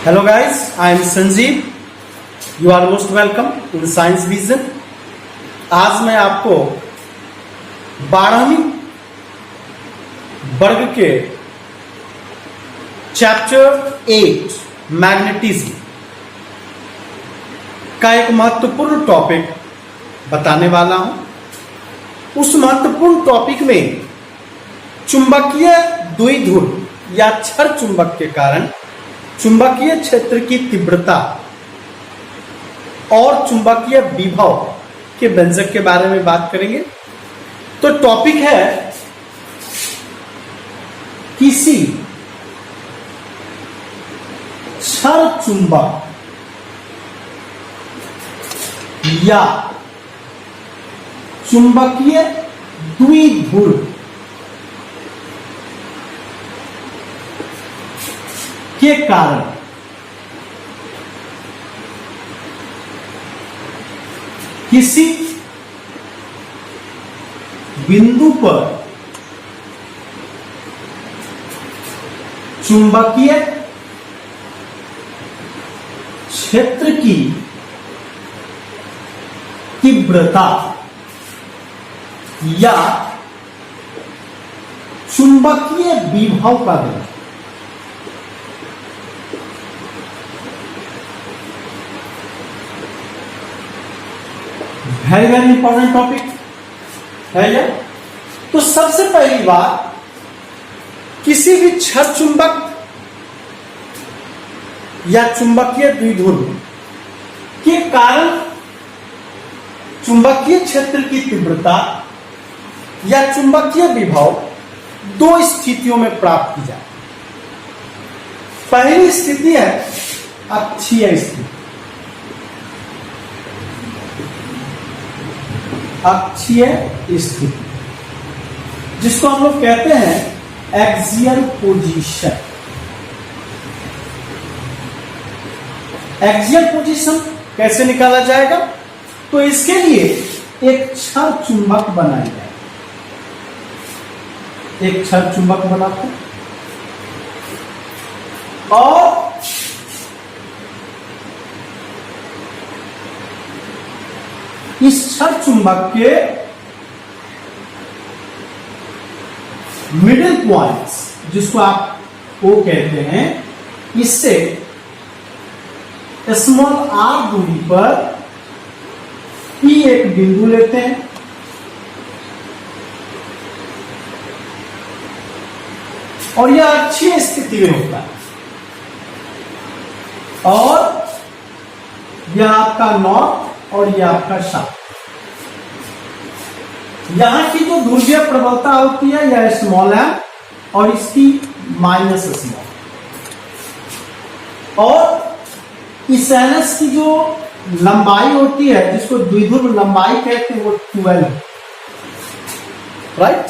Hello guys, I am Sanjeev. You are most welcome in Science Vision. आज मैं आपको 12वीं वर्ग के चैप्टर 8 मैग्नेटिज्म का एक महत्वपूर्ण टॉपिक बताने वाला हूं। उस महत्वपूर्ण टॉपिक में चुंबकीय द्विध्रुव या क्षर चुंबक के कारण चुंबकीय क्षेत्र की तीव्रता और चुंबकीय विभव के व्यंजक के बारे में बात करेंगे। तो टॉपिक है किसी क्षर चुंबक या चुंबकीय द्विध्रुव के कारण किसी बिंदु पर चुंबकीय क्षेत्र की तीव्रता या चुंबकीय विभव का व्यंजक। वेरी वेरी इंपॉर्टेंट टॉपिक है ये। तो सबसे पहली बात, किसी भी क्षर चुंबक या चुंबकीय द्विध्रुव के कारण चुंबकीय क्षेत्र की तीव्रता या चुंबकीय विभव दो स्थितियों में प्राप्त की जाए। पहली स्थिति है अक्षीय स्थिति। अक्षीय स्थिति जिसको हम लोग कहते हैं एक्सियल पोजीशन। एक्सियल पोजीशन कैसे निकाला जाएगा? तो इसके लिए एक क्षर चुंबक बनाया जाए। एक क्षर चुंबक बनाते और इस क्षर चुंबक के मिडिल पॉइंट्स जिसको आप ओ कहते हैं, इससे स्मॉल आर दूरी पर पी एक बिंदु लेते हैं और यह अक्षीय स्थिति में होता है और यह आपका नॉर्थ और यह आपका साउथ। यहां की जो ध्रुवीय प्रबलता होती है यह स्मॉल एम और इसकी माइनस स्मॉल, और इस एनएस की जो लंबाई होती है जिसको द्विध्रुव लंबाई कहते हैं वो 12 है। राइट।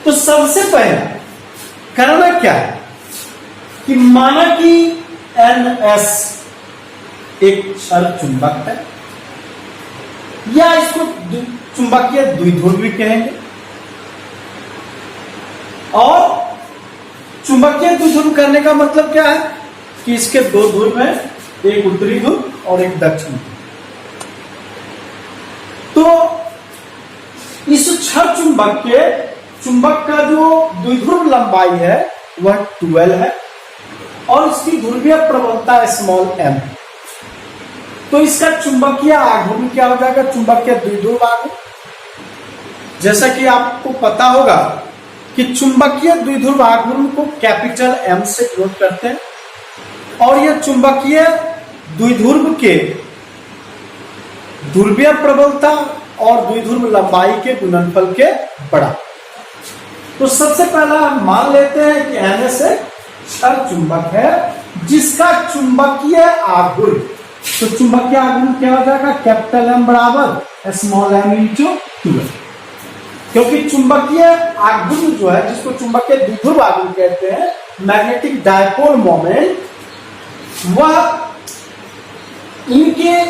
तो सबसे पहले करना क्या है कि माना कि एनएस एक क्षर चुंबक है या इसको चुंबकीय द्विध्रुव भी कहेंगे, और चुंबकीय द्विध्रुव करने का मतलब क्या है कि इसके दो ध्रुव हैं, एक उत्तरी ध्रुव और एक दक्षिणी ध्रुव। तो इस क्षर चुंबक का जो द्विध्रुव लंबाई है वह 12 है और इसकी ध्रुवीय प्रबलता स्मॉल एम है। तो इसका चुंबकीय आघूर्ण क्या हो जाएगा? चुंबकीय द्विध्रुव आघूर्ण। जैसा कि आपको पता होगा कि चुंबकीय द्विध्रुव आघूर्ण को कैपिटल एम से डिनोट करते हैं और यह चुंबकीय द्विध्रुव के ध्रुवीय प्रबलता और द्विध्रुव लंबाई के गुणनफल के बराबर। तो सबसे पहला हम मान लेते हैं कि एनएस एक क्षर चुंबक है जिसका चुंबकीय आघूर्ण, तो चुंबकीय आघूर्ण क्या हो जाएगा? कैपिटल एम बराबर स्मॉल एम इंटू 12। क्योंकि चुंबकीय आघूर्ण जो है जिसको चुंबकीय द्विध्रुव आघूर्ण कहते हैं, मैग्नेटिक डायपोल मोमेंट, वह इनके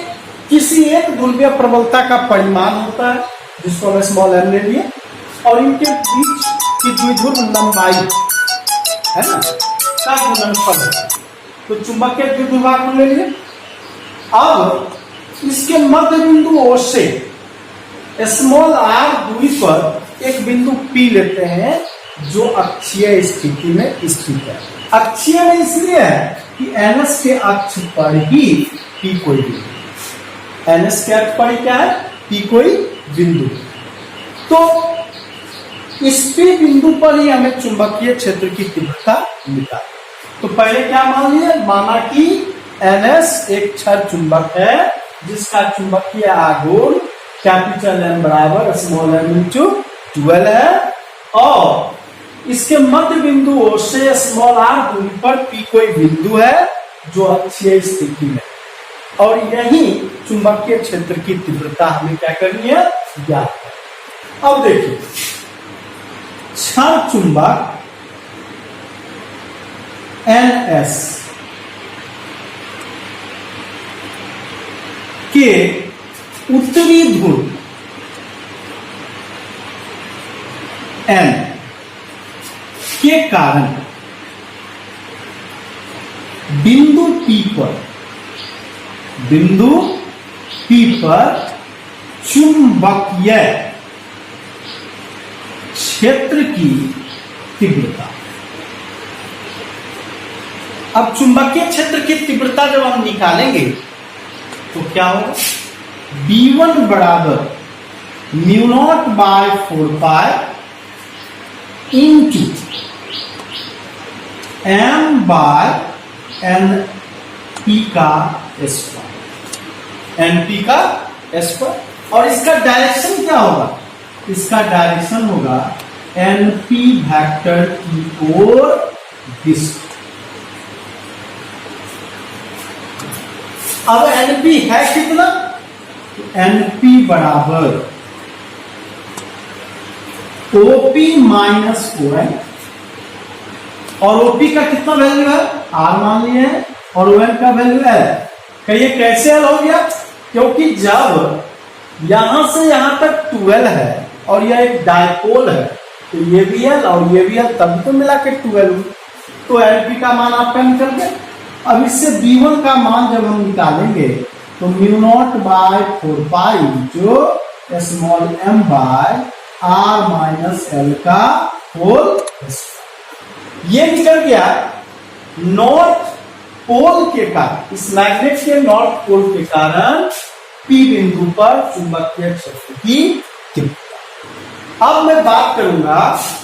किसी एक ध्रुवीय प्रबलता का परिमाण होता है जिसको हम स्मॉल एम ले लिए, और इनके बीच की द्विध्रुव लंबाई है ना का गुणनफल है। तो चुंबकीय द्विध्रुवाक को ले लिए। अब इसके मध्य बिंदु O से स्मॉल r दूरी पर एक बिंदु P लेते हैं जो अक्षीय स्थिति में स्थित है। अक्षीय में इसलिए है कि NS के अक्ष पर ही P कोई बिंदु, NS के अक्ष पर क्या है, P कोई बिंदु। तो इस P बिंदु पर ही हमें चुंबकीय क्षेत्र की तीव्रता मिला। तो पहले क्या मान लिया, माना कि NS एक क्षार चुंबक है जिसका चुंबकीय आघूर्ण कैपिटल M बराबर स्मॉल m इंटू 12 है और इसके मध्य बिंदु O से स्मॉल r दूरी पर P कोई बिंदु है जो अक्षीय स्थिति में, और यही चुंबकीय क्षेत्र की तीव्रता हमें क्या करनी है, ज्ञात है। अब देखिए क्षार चुंबक NS के उत्तरी ध्रुव N के कारण बिंदु P पर चुंबकीय क्षेत्र की तीव्रता। अब चुंबकीय क्षेत्र की तीव्रता जब हम निकालेंगे तो क्या होगा, B1 बराबर μ0/4π इंटू m/np का स्क्वायर, np का स्क्वायर। और इसका डायरेक्शन क्या होगा, इसका डायरेक्शन होगा np वेक्टर की ओर दिशा। अब np है कितना, np बराबर OP माइनस ON, और OP का कितना वैल्यू है, R मान लिए है, और ON का वैल्यू है। कहिए कैसे हल हो गया, क्योंकि जब यहां से यहां तक 12 है और यह एक डायपोल है तो ये भी है और ये भी है, तब तो मिला के 12, तो np का मान आपका निकल गया। अब इससे B1 का मान जब हम निकालेंगे तो μ0/4π जो small m by r minus l का होल स्क्वायर। ये निकल गया नॉर्थ पोल के कारण, इस मैग्नेट के नॉर्थ पोल के कारण P बिंदु पर चुंबकीय क्षेत्र की तीव्रता। अब मैं बात करूंगा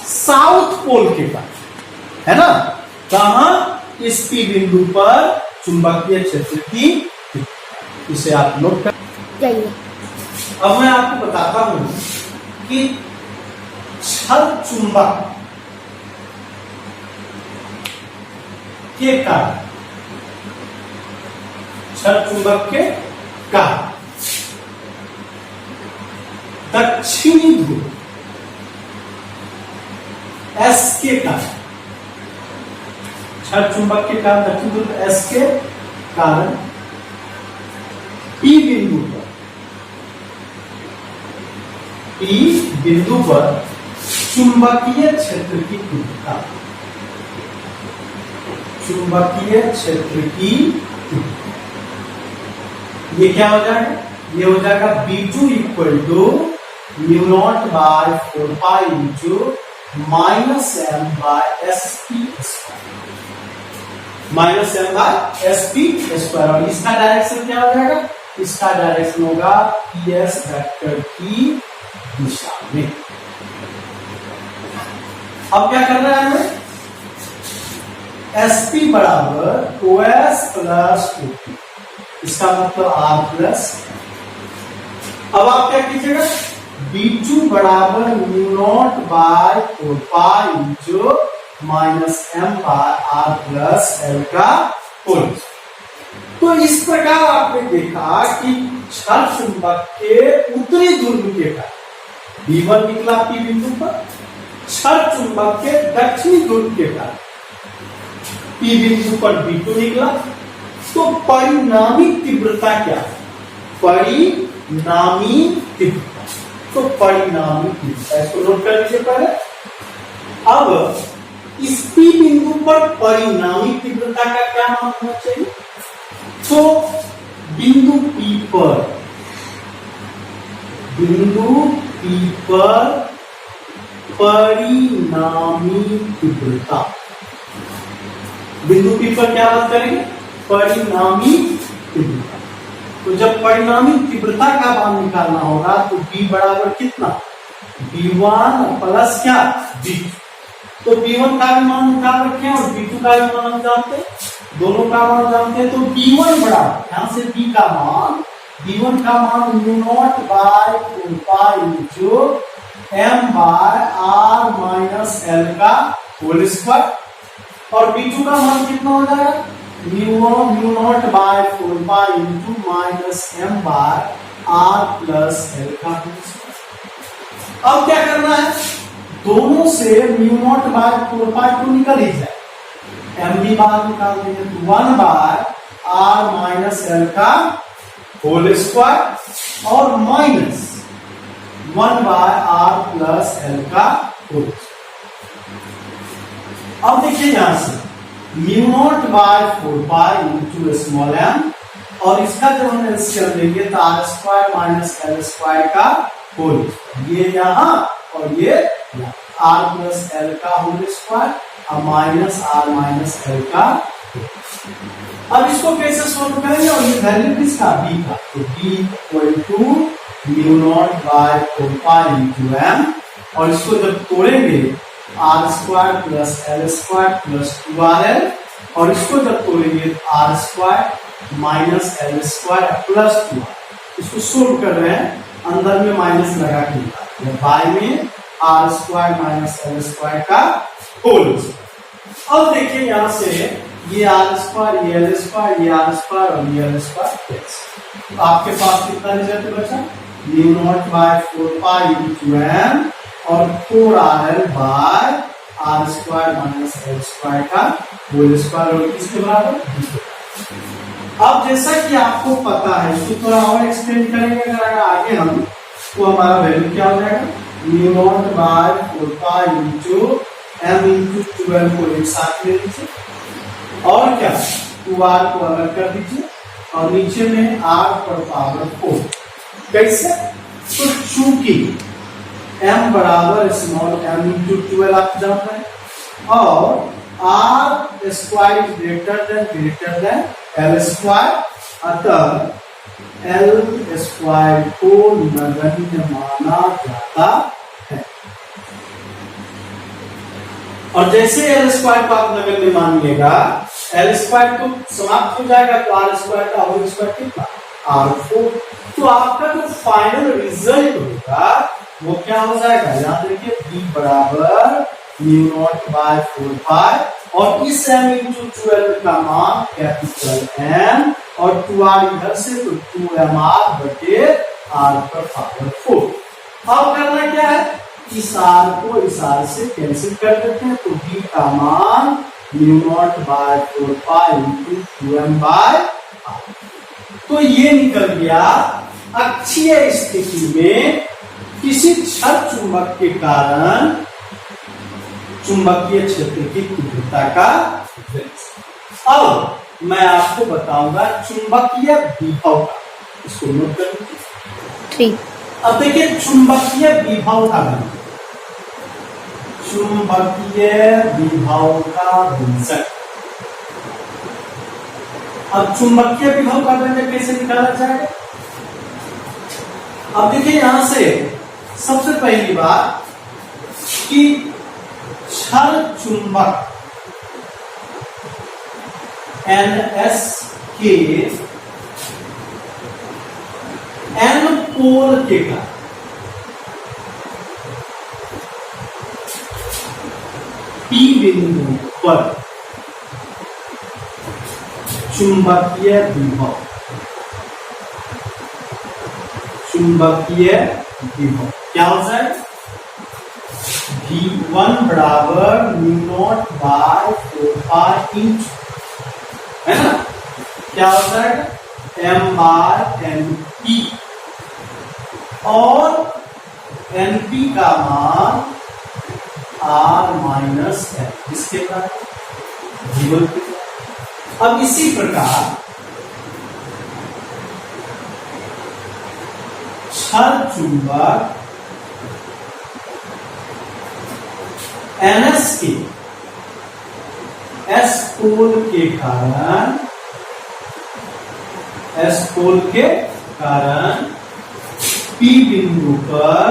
साउथ पोल के कारण, है ना, कहां, इस P बिंदु पर चुंबकीय क्षेत्र की तीव्रता। इसे आप नोट कर जाइए। अब मैं आपको बताता हूं कि क्षार चुंबक के कारण, क्षार चुंबक के कारण दक्षिणी ध्रुव S के कारण, क्षार चुंबक के कारण दक्षिणी ध्रुव S के कारण P बिंदु पर चुंबकीय क्षेत्र की तीव्रता, चुंबकीय क्षेत्र की तीव्रता, ये क्या हो जाएगा, ये हो जाएगा B2 equal to μ0/4π into -m/sp square, और इसका डायरेक्शन क्या हो जाएगा, इसका डायरेक्शन होगा PS वेक्टर की दिशा में। अब क्या करना है हमें, SP बराबर OS प्लस OP, इसका मतलब R प्लस। अब आप क्या कीजिएगा, B2 बराबर μ0/4π इंटू -m/r प्लस l का होल। तो इस प्रकार आपने देखा कि क्षार चुंबक के उत्तरी ध्रुव के कारण B1 निकला P बिंदु पर, क्षार चुंबक के दक्षिणी ध्रुव के कारण P बिंदु पर B2 निकला। तो परिणामी तीव्रता क्या है, परिणामी तीव्रता, तो परिणामी तीव्रता इसको नोट कर लीजिए पहले। अब इस P बिंदु पर परिणामी तीव्रता का क्या मान होना चाहिए? तो बिंदु P पर परिणामी तीव्रता, बिंदु P पर क्या बात करेंगे? परिणामी तीव्रता। तो जब परिणामी तीव्रता का मान निकालना होगा तो B बराबर कितना? B1 प्लस क्या? B2। तो B1 का भी मान निकाल रखे हैं और B2 का भी मान जानते हैं, दोनों का मान जानते हैं। तो B1 बराबर, यहां से B का मान, B1 का मान μ0 by 4 pi into m by r minus l का होल स्क्वायर, और B2 का मान कितना हो जाएगा? μ0 by 4 pi into minus m by r plus l का होल स्क्वायर। अब क्या करना है? दोनों से μ0 बाय 4 पाई तो निकल ही जाए, m भी बाहर निकाल देंगे, 1 बाय r माइनस l का होल स्क्वायर और minus 1 by r plus l का होल स्क्वायर। अब देखिए यहां से μ0 by 4 pi into small m, और इसका जब हम एलसीएम लेंगे तो r square minus l square का होल, ये यहां और ये r प्लस l का होल स्क्वायर और माइनस r माइनस l का। अब इसको कैसे सोल्व करेंगे? और ये वैल्यू किसका? b का। तो b equal to μ0 by 4 pi into m, और इसको जब तोड़ेंगे r square plus l square plus 2rl, और इसको जब तोड़ेंगे r square minus l square plus 2r, इसको सोल्व कर रहे हैं, अंदर में माइनस लगा के बाय में r square minus l square का होल। अब देखिए यहां से ये r स्क्वायर, ये l स्क्वायर, ये r स्क्वायर और ये l स्क्वायर, तो आपके पास कितना रिजल्ट बचा? μ0 बाय 4 पाई इंटू m और 4rl by r square minus l square का होल स्क्वायर, और किसके बराबर? अब जैसा कि आपको पता है, इसको थोड़ा और एक्सटेंड करेंगे अगर आगे हम, तो हमारा वैल्यू क्या हो जाएगा? μ0 by 4 pi into m into 12 को एक साथ ले लीजिए, और क्या 2r को अलग कर दीजिए, और नीचे में r पर पावर 4। कैसे? तो चूंकि m बराबर स्मॉल m इंटू 12 आप जानते हैं, और r square greater than l square, अतः l स्क्वायर को नगण्य माना जाता है। और जैसे l स्क्वायर को आप नगण्य मानिएगा, l स्क्वायर तो समाप्त हो जाएगा, तो r स्क्वायर का होल स्क्वायर कितना? r4। तो आपका जो फाइनल रिजल्ट होगा वो क्या हो जाएगा? याद रखिए b बराबर μ0 बाय 4 पाई, और इस m इंटू 12 का मान कैपिटल M, और 2r इधर से तो 2mr बटे r पर पावर 4। अब करना क्या है? इस r को इस r से कैंसिल कर देते हैं, तो b का मान μ0 by 4 pi into 2m by r। तो ये निकल गया अक्षीय स्थिति में किसी क्षण चुंबक के कारण चुंबकीय क्षेत्र की तीव्रता का डिफरेंस। अब मैं आपको बताऊंगा चुंबकीय विभव का, इसको नोट कर लीजिए। ठीक। अब देखिए चुंबकीय विभव का व्यंजक, चुंबकीय विभव का व्यंजक। अब चुंबकीय विभव का व्यंजक कैसे निकाला जाएगा? अब देखिए यहां से सबसे पहली बात कि क्षण चुंबक NS के N पोल के कारण P बिंदु पर चुंबकीय विभव, चुंबकीय विभव क्या हो जाए? V1 बराबर μ0 बाय 4 पाई इंटू, है ना, क्या हो जाएगा? m बाय np, और np का मान आर माइनस एल इसके बराबर V1 के बराबर। अब इसी प्रकार क्षार चुंबक NS के S पोल के कारण P बिंदु पर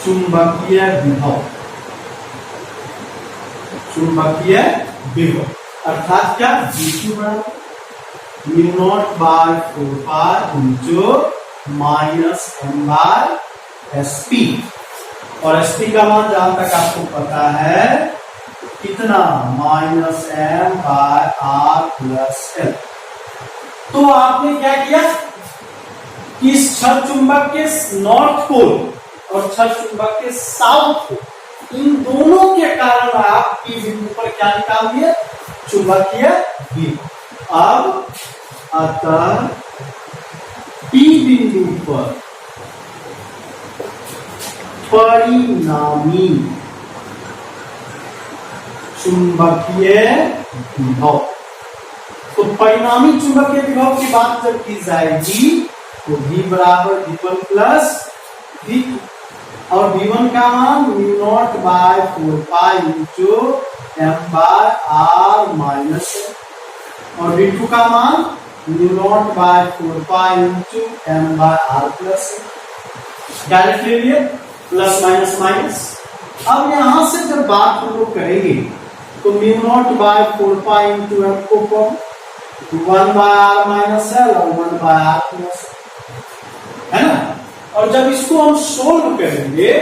चुंबकीय विभव अर्थात क्या V2 बराबर mu naught by 4 pi into minus m by SP और SP का मान जहां तक आपको पता है कितना minus m by r plus l। तो आपने क्या किया कि इस क्षर चुंबक के नॉर्थ पोल और क्षर चुंबक के साउथ पोल इन दोनों के कारण आप P बिंदु पर क्या निकाल दिए चुंबकीय विभव। अब अतः P बिंदु पर परिणामी चुंबकीय विभव। तो परिणामी चुंबकीय विभव की बात जब की जाएगी तो V बराबर V1 प्लस V2 और V1 का मान mu naught by 4 pi into m by r minus और V2 का मान mu naught by 4 pi into m by r plus direct ले लिए प्लस माइनस माइनस। अब यहां से जब बात हम लोग करेंगे तो mu naught by 4 pi into m को कौन 1 बाय r माइनस l और 1 बाय r प्लस है ना। और जब इसको हम सोल्व करेंगे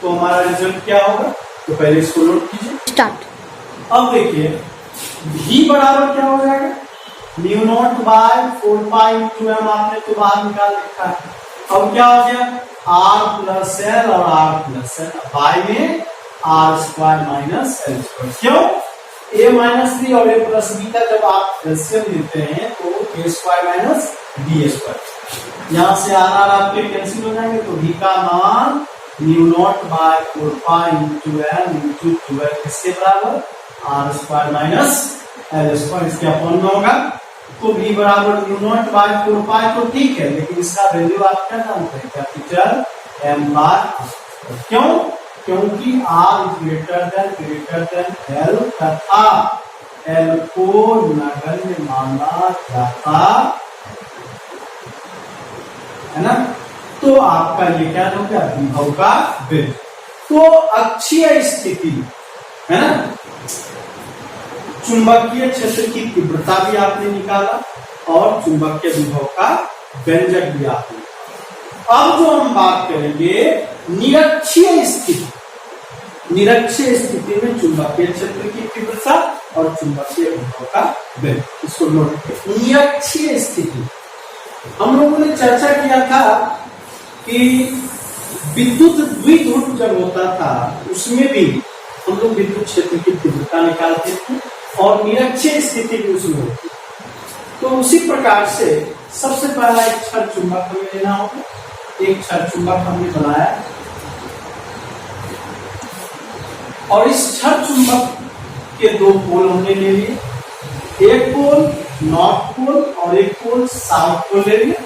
तो हमारा रिजल्ट क्या होगा तो पहले इसको नोट कीजिए स्टार्ट। अब देखिए V बराबर क्या हो जाएगा mu naught by 4 pi into m आपने तो बाहर निकाल रखा है। अब क्या हो गया r प्लस l और r प्लस l बाय में r square minus l square. क्यों a माइनस बी और a प्लस बी का जब आप एलसीएम लेते हैं तो a square minus B square यहां से r आपके कैंसिल हो जाएंगे तो v का मान mu naught by 4 pi into m into 12 किसके बराबर r square minus l square इसके अपॉन में होगा। तो v बराबर म्यू नॉट बाय 4 पाई तो ठीक है लेकिन इसका वैल्यू आप क्या जानते हैं कैपिटल m बाय r। क्यों क्योंकि r ग्रेटर देन l तथा l को नगण्य माना जाता है ना। तो आपका ये क्या हो गया विभव का वेग। तो अक्षीय स्थिति है ना चुंबकीय क्षेत्र की तीव्रता भी आपने निकाला और चुंबकीय विभव का व्यंजक भी आपने निकाला। अब जो हम बात करेंगे निरक्षीय स्थिति में चुंबकीय क्षेत्र की तीव्रता और चुंबकीय विभव का वेग। इसको नोट करें। निरक्षीय स्थिति हम लोगों ने चर्चा किया था कि विद्युत द्विध्रुव जब होता था उसमें भी हम लोग विद्युत क्षेत्र की तीव्रता निकालते थे और निरक्षीय स्थिति भी उसमें होती। तो उसी प्रकार से सबसे पहला एक क्षर चुंबक हमें लेना होगा। एक क्षर चुंबक हमने बनाया और इस क्षर चुंबक के दो पोल हमने ले लिए, एक पोल नॉर्थ पोल और एक पोल साउथ पोल ले लिया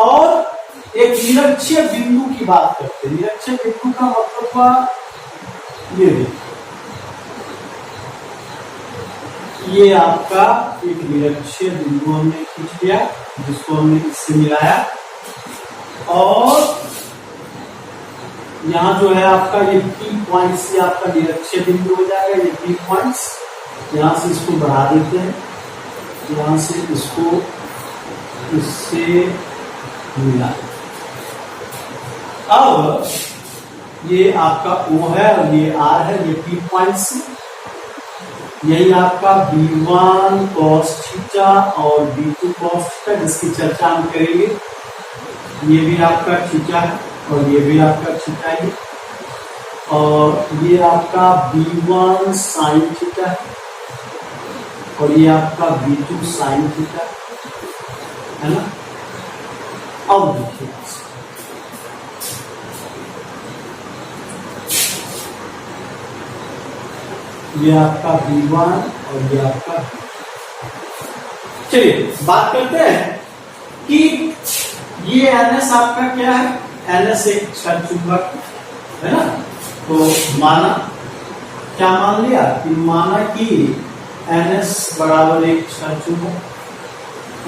और एक निरक्षीय बिंदु की बात करते हैं। निरक्षीय बिंदु का मतलब हुआ ये आपका एक निरक्षीय बिंदु हमने खींच लिया जिसको हमने इससे मिलाया और यहाँ जो है आपका ये P पॉइंट से आपका निरक्षीय बिंदु हो जाएगा। ये P पॉइंट्स यहाँ से इसको बढ़ा देते हैं, यहाँ से इसको इससे मिला। अब ये आपका O है और ये R है, ये P पॉइंट्स यही आपका B1 cos थीटा और B2 cos थीटा जिसकी चर्चा हम करेंगे। ये भी आपका थीटा है और ये भी आपका थीटा है और ये आपका B1 sin थीटा है और ये आपका B2 sin थीटा है ना। अब देखिए ये आपका B1 और ये आपका B2। चलिए बात करते हैं कि ये NS आपका क्या है। NS एक क्षार चुंबक है ना। तो माना क्या मान लिया कि माना कि NS बराबर एक क्षार चुंबक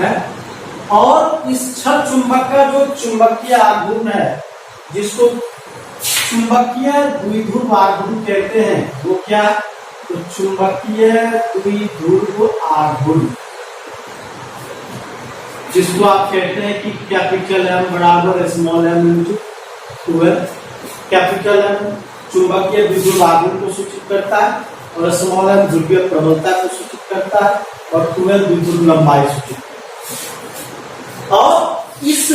है और इस क्षार चुंबक का जो चुंबकीय आघूर्ण है जिसको चुंबकीय द्विध्रुव आघूर्ण कहते हैं वो क्या, तो चुंबकीय द्विध्रुव आघूर्ण जिसको आप कहते हैं कि कैपिटल M बराबर small m into 12। Capital M चुंबकीय द्विध्रुव आघूर्ण को सूचित करता है और स्मॉल m ध्रुवीय प्रबलता को सूचित करता है और 12 द्विध्रुव लंबाई सूचित करता है। और इस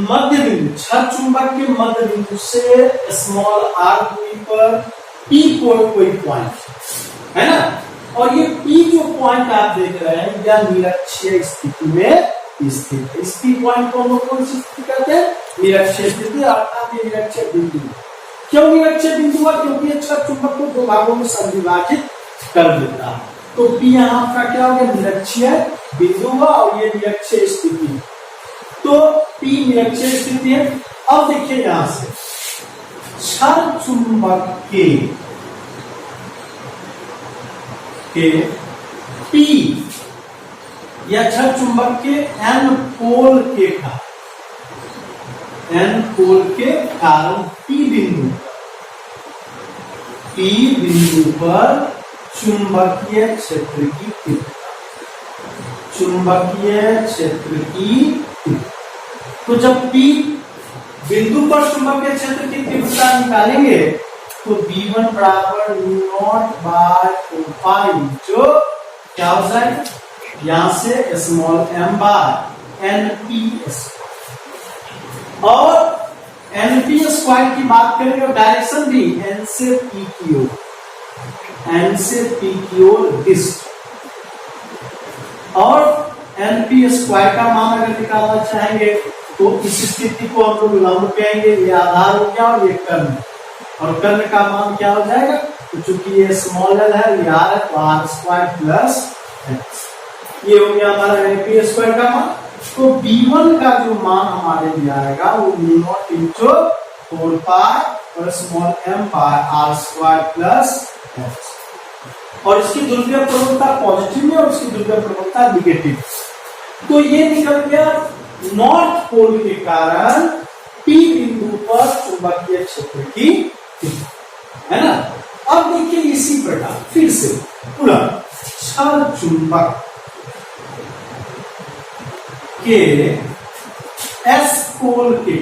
मध्य बिंदु क्षार चुंबक के मध्य बिंदु से स्मॉल r दूरी पर P कोई पॉइंट है ना। और ये P जो पॉइंट आप देख रहे हैं यह निरक्षीय स्थिति में स्थित है। इस P पॉइंट को हम लोग कौन सी स्थिति कहते हैं, निरक्षीय स्थिति अर्थात ये निरक्षीय बिंदु। क्यों निरक्षीय बिंदु हुआ, क्योंकि क्षार चुंबक को दो भागों में संविभाजित कर देता है। तो P यहाँ आपका क्या हो गया, निरक्षीय बिंदु हुआ और ये निरक्षीय स्थिति। तो P निरक्षीय स्थिति है। अब देखिए यहां से क्षार चुंबक के P या क्षार चुंबक के N पोल के कारण P बिंदु पर चुंबकीय क्षेत्र की तीव्रता। तो जब P बिंदु पर चुंबकीय क्षेत्र की तीव्रता निकालेंगे तो B1 बराबर μ0 बाय 4 जो क्या हो जाएगा, यहां से स्मॉल m बाय NP और NP स्क्वायर की बात करेंगे डायरेक्शन भी N से P की ओर डिस्ट और NP स्क्वायर का मान अगर निकालना चाहेंगे तो इस स्थिति को हम लोग लंब कहेंगे। ये आधार हो गया और ये कर्ण और कर्ण का मान क्या हो जाएगा, तो चूंकि ये स्मॉल l है ये r है तो r स्क्वायर प्लस x ये हो गया हमारा NP स्क्वायर का मान। तो B1 का जो मान हमारे लिए आएगा वो μ0 इंटू 4 पाई और small m by r square plus x और इसकी ध्रुवीय प्रवणता पॉजिटिव में और इसकी ध्रुवीय प्रवणता निगेटिव। तो ये निकल गया नॉर्थ पोल के कारण P बिंदु पर चुंबकीय क्षेत्र की है ना। अब देखिए इसी प्रकार फिर से पुनः क्षार चुंबक के S पोल के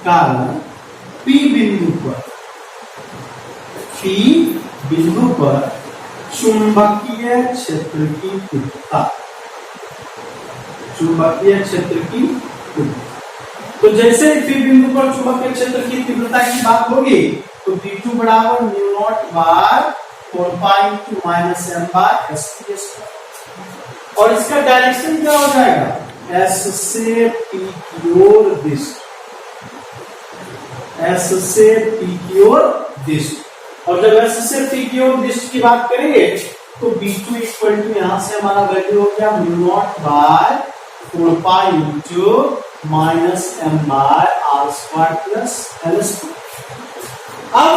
कारण P बिंदु पर चुंबकीय क्षेत्र की तीव्रता। तो जैसे P बिंदु पर चुंबकीय क्षेत्र की तीव्रता की बात होगी तो B2 बराबर μ0 by 4 pi into minus m by SP और इसका डायरेक्शन क्या हो जाएगा, S से P की ओर डिस्ट। और जब S से P की ओर डिस्ट की बात करेंगे तो B2 इक्वल टू यहां से हमारा वैल्यू हो गया μ0 by 4 pi into minus m by r square plus l square. अब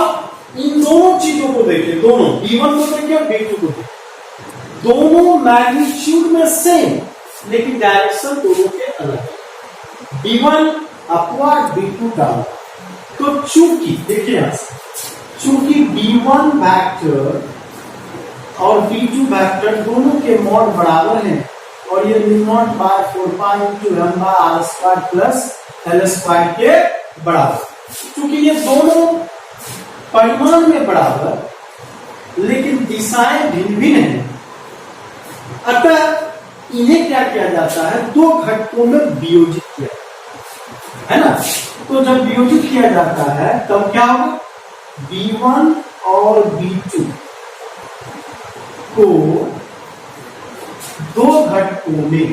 इन दोनों चीजों को देखिए, दोनों B1 को देखिए और B2 को देखिए, दोनों मैग्नीट्यूड में सेम लेकिन डायरेक्शन दोनों के अलग। B1 upward B2 downward. तो चूंकि देखिए यहां से चूंकि B1 वेक्टर और B2 वेक्टर दोनों के मॉड बराबर हैं और ये μ0 by 4 pi into m by r square plus l square के बराबर। क्योंकि ये दोनों परिमाण में बराबर लेकिन दिशाएं भिन्न भिन्न हैं, अतः इन्हें क्या किया जाता है, दो घटकों में वियोजित किया है ना। तो जब वियोजित किया जाता है तब क्या होगा, B1 और B2 को दो घटकों में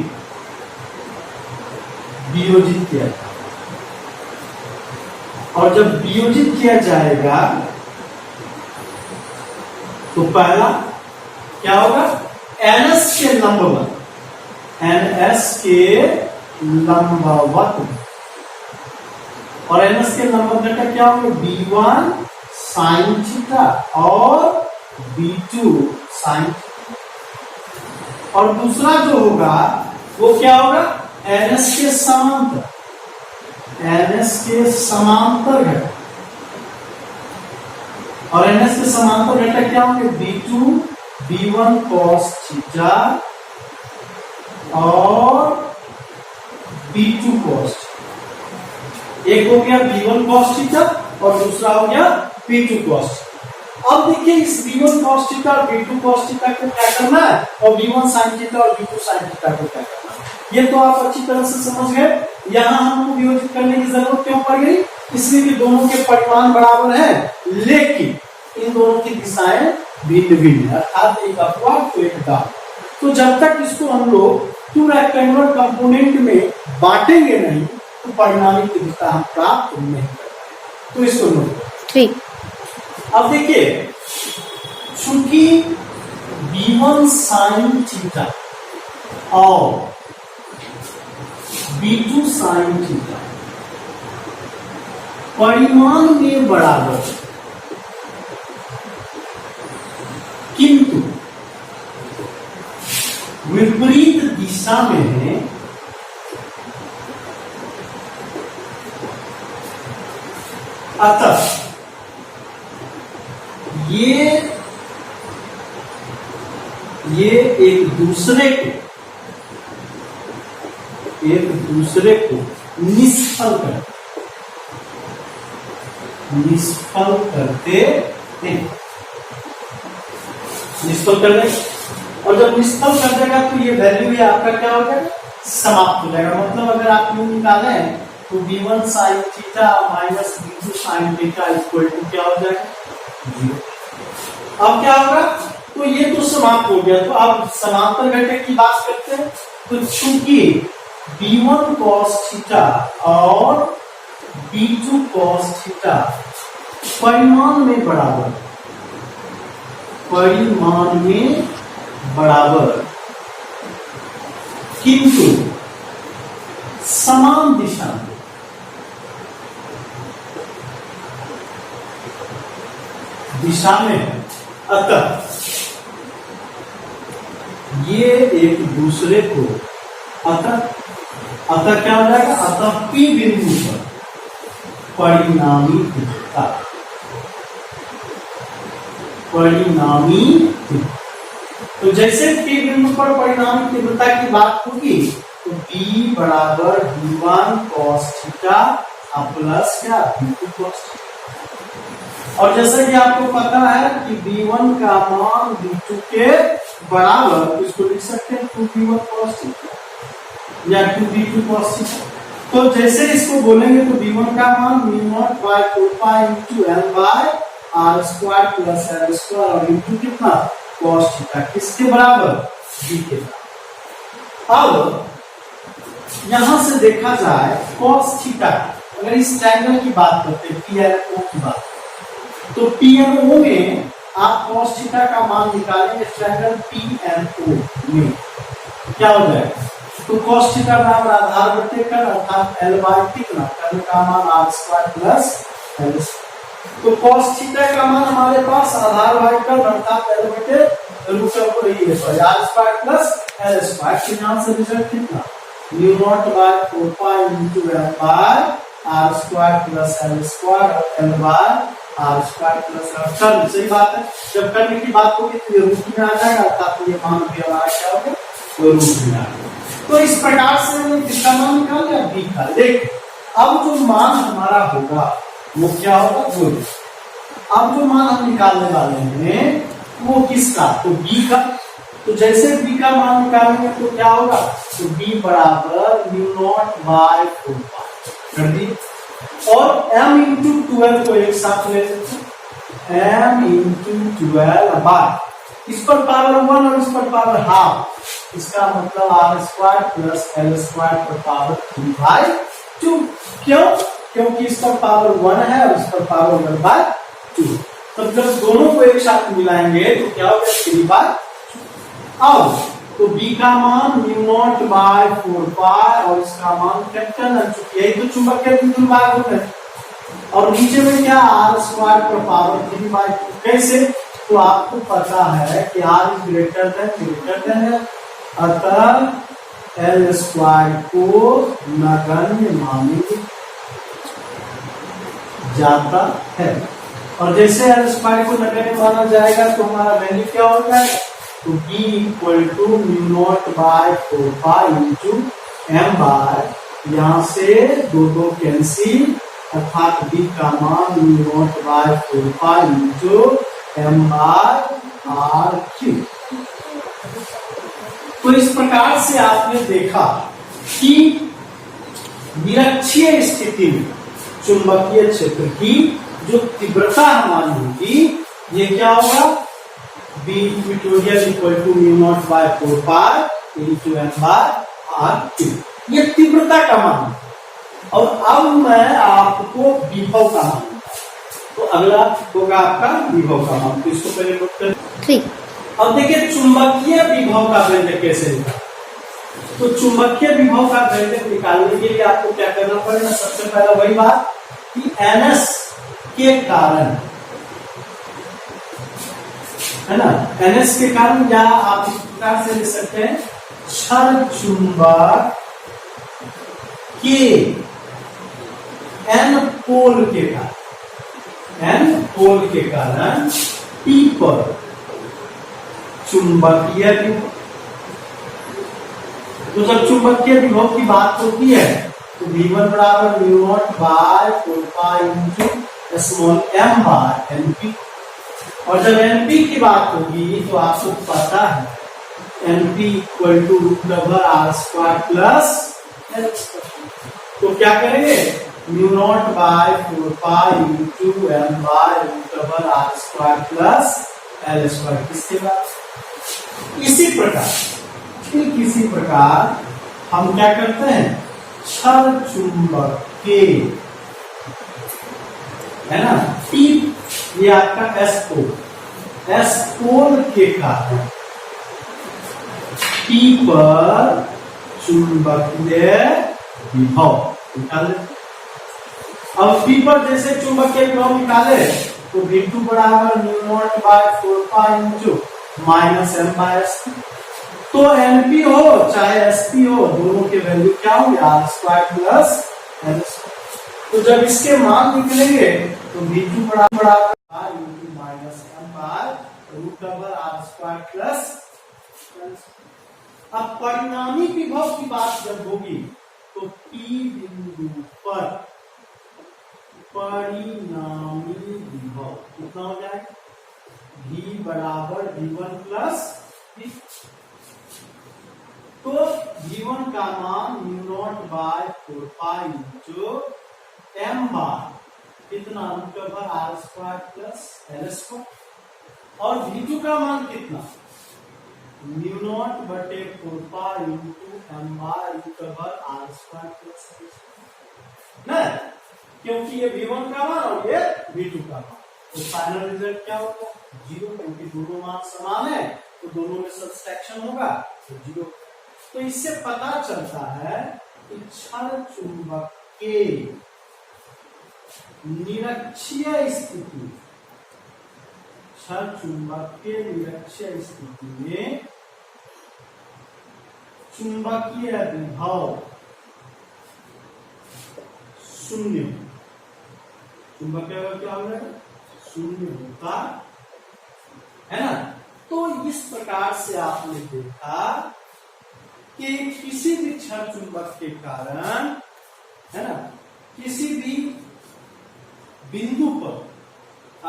वियोजित किया जाता है। और जब वियोजित किया जाएगा तो पहला क्या होगा, NS के लंबवत, NS के लंबवत, और NS के लंबवत घटक क्या होंगे, B1 sin थीटा और B2 sin थीटा। और दूसरा जो होगा वो क्या होगा, NS के समांतर, NS के समांतर घटक, और NS के समांतर घटक क्या होंगे, B2 B1 cos थीटा और B2 cos थीटा। एक हो गया B1 cos थीटा और दूसरा हो गया B2 cos थीटा। अब देखिए इस B1 cos थीटा और B2 cos थीटा को क्या करना है, और B1 sin थीटा और B2 sin थीटा को क्या करना है, ये तो आप अच्छी तरह से समझ गए। यहाँ हमको वियोजित करने की जरूरत क्यों पड़ गई, इसलिए कि दोनों के परिमाण बराबर हैं, लेकिन इन दोनों की दिशाएं भिन्न भिन्न है, अर्थात एक अपवाद तो एक डाउन। तो जब तक इसको हम लोग टू रेक्टेंगुलर कंपोनेंट में बांटेंगे नहीं तो परिणामी की दिशा हम प्राप्त नहीं कर पाएंगे। तो इसको नोट ठीक। अब देखिए चूंकि B1 sin थीटा और B2 sin थीटा परिमाण में बराबर, किंतु विपरीत दिशा में है, अतः ये एक दूसरे को निष्फल करते हैं, निष्फल कर देगा। और जब निष्फल कर देगा तो ये वैल्यू भी आपका क्या हो जाएगा, समाप्त हो जाएगा। मतलब अगर आप यूं निकाले तो B1 sin theta minus B2 sin theta equal to क्या हो जाएगा, 0। अब क्या होगा, तो ये तो समाप्त हो गया। तो अब समांतर घटक की बात करते हैं। तो चूंकि B1 cos थीटा और B2 cos थीटा परिमाण में बराबर किंतु समान दिशा में, अतः ये एक दूसरे को, अतः क्या हो जाएगा, अतः P बिंदु पर परिणामी तीव्रता, तो जैसे P बिंदु पर परिणामी तीव्रता की बात होगी तो B बराबर B1 cos थीटा प्लस क्या B2 cos थीटा। और जैसे कि आपको पता है कि B1 का मान B2 के बराबर, तो इसको लिख सकते हैं 2B1 cos थीटा या 2B2 cos थीटा। तो जैसे इसको बोलेंगे तो B1 का मान μ0 by 4 into L by R square plus L square और इंटू कितना cos थीटा, किसके बराबर, B के बराबर। अब यहां से देखा जाए cos थीटा, अगर इस ट्रायंगल की बात करते हैं PNO की बात, तो PNO में आप cos थीटा का मान निकालेंगे ट्रायंगल PNO में क्या हो जाएगा, तो cos थीटा बराबर आधार बटे कर अर्थात L बाय कितना, कर्ण का मान R square plus L square. तो cos थीटा का मान हमारे पास आधार बाय कर अर्थात L बटे रूट ओवर ये R square plus L square. के यहां से रिजल्ट कितना, μ0 by 4 pi into L by R square plus L square और L by R square plus L square. सही बात है, जब करने की बात होगी तो ये रूट में आ जाएगा अर्थात ये मान भी हमारा क्या होगा, वो रूट में आ जाएगा। तो इस प्रकार से हमने किसका मान निकाल लिया, B का। देख अब जो मान हमारा होगा वो क्या होगा, वो अब जो मान हम निकालने वाले हैं वो किसका, तो B का। तो जैसे B का मान निकालेंगे तो क्या होगा, तो B बराबर μ0 by 4 कर दी। और m into 12 को एक साथ ले लेते हैं, m into 12 बाय इस पर पावर 1 और इस पर पावर हाफ, इसका मतलब R square plus L square पर पावर 3 by 2। क्यों? क्योंकि इस पर पावर 1 है और इस पर पावर 1/2। तो जब दोनों को एक साथ मिलाएंगे तो क्या होगा? 3/2। अब तो b का मान μ0/4 और इसका मान कैपिटल N, यही तो चुंबकीय द्विध्रुव भाग होता है। और नीचे में क्या? r² पर पावर 3/2। कैसे? तो आपको पता है कि r ग्रेटर देन है, अतः L² को नगण्य माना जाता है। और जैसे L² को नगण्य माना जाएगा तो हमारा वैल्यू क्या होता है? तो b = μ0/4 इंटू m/, यहां से दो कैंसिल, अर्थात b का मान μ0/4 इंटू m/r³। तो इस प्रकार से आपने देखा कि निरक्षीय स्थिति में चुंबकीय क्षेत्र की जो तीव्रता हमारी होगी, ये क्या होगा? B equatorial = μ0/4 into m/r³। ये तीव्रता का मान। और अब मैं आपको विभव का मान, तो अगला होगा आपका विभव का मान। तो इसको पहले नोट करें। ठीक। अब देखिए चुंबकीय विभव का व्यंजक कैसे निकालें। तो चुंबकीय विभव का व्यंजक निकालने के लिए आपको क्या करना पड़ेगा? सबसे पहले वही बात कि NS के कारण, है ना, NS के कारण, या आप इस प्रकार से लिख सकते हैं, क्षण चुंबक के N पोल के कारण P पर चुंबकीय विभव। तो जब चुंबकीय विभव की बात होती है तो V1 = μ0/4 इंटू स्मॉल m/Np। और जब Np की बात होगी तो आपको पता है Np = √r² प्लस L²। तो क्या करेंगे? μ0/4 इंटू m/√r² प्लस L²। किसके बाद इसी प्रकार हम क्या करते हैं? क्षण चुंबक के, है ना, P, ये आपका S पोल के कारण P पर चुंबकीय विभव निकाले। अब P पर जैसे चुंबकीय विभव निकाले तो V2 = μ0/4 इंटू -m/s। तो Np हो चाहे Sp हो, दोनों के वैल्यू क्या होंगे? r² plus L²। तो जब इसके मान निकलेंगे तो V2 = -m/√r² प्लस। अब परिणामी विभव की बात जब होगी तो P बिंदु पर परिणामी विभव कितना हो जाएगा? V = V1 plus V। तो V1 का मान μ0/4 इंटू m/, कितना? √r² plus L²। और V2 का मान कितना? μ0/4 इंटू m/√r² प्लस L²। क्योंकि ये V1 का मान और ये V2 का मान, तो फाइनल रिजल्ट क्या होगा? 0, क्योंकि दोनों मान समान है तो दोनों में सब्सट्रैक्शन होगा तो 0। तो इससे पता चलता है कि क्षण चुंबक के निरक्षीय स्थिति, क्षण चुंबक के निरक्षीय स्थिति में चुंबकीय विभव शून्य, चुंबकीय विभव क्या हो जाएगा? शून्य होता है ना। तो इस प्रकार से आपने देखा कि किसी भी क्षण चुंबक के कारण, है ना, किसी भी बिंदु पर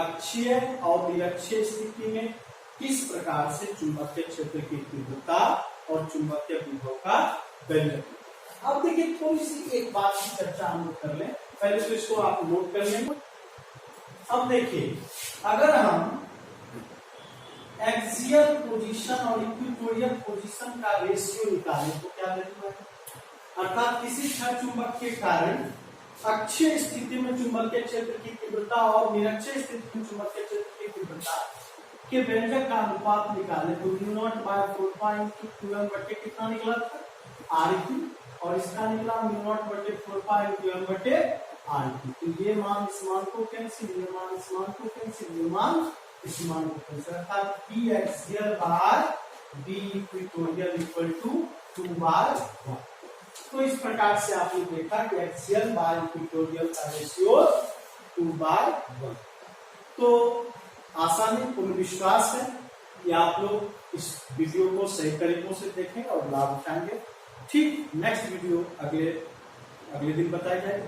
अक्षीय और निरक्षीय स्थिति में किस प्रकार से चुंबकीय क्षेत्र की तीव्रता और चुंबकीय विभव का व्यंजक। अब देखिए थोड़ी सी एक बात की चर्चा हम लोग कर लें, पहले तो इसको आप नोट कर लें। अब देखिए अगर हम एक्सियल पोजीशन और इक्वेटोरियल पोजीशन का रेशियो निकालें तो क्या वैल्यू है? अर्थात किसी क्षण चुंबक के कारण अक्षीय स्थिति में चुंबकीय क्षेत्र की तीव्रता और निरक्षीय स्थिति में चुंबकीय क्षेत्र की तीव्रता के व्यंजक का अनुपात निकाले तो म्यू नॉट बाय 4 बटे कितना निकला था आर क्यू, और इसका निकला म्यू नॉट बटे 4 बटे आर क्यू। तो ये मान इस मान को कैंसिल, ये मान इस मान को कैंसिल, ये मान इस मान को कैंसिल, अर्थात B axial by B equatorial equal to 2/1। तो इस प्रकार से आपने देखा कि एक्सियल बाय इक्वेटोरियल का रेशियो 2/1। तो आसान है, पूर्ण विश्वास है कि आप लोग इस वीडियो को सही तरीकों से देखें और लाभ उठाएंगे। ठीक नेक्स्ट वीडियो अगले दिन बताया जाएगा।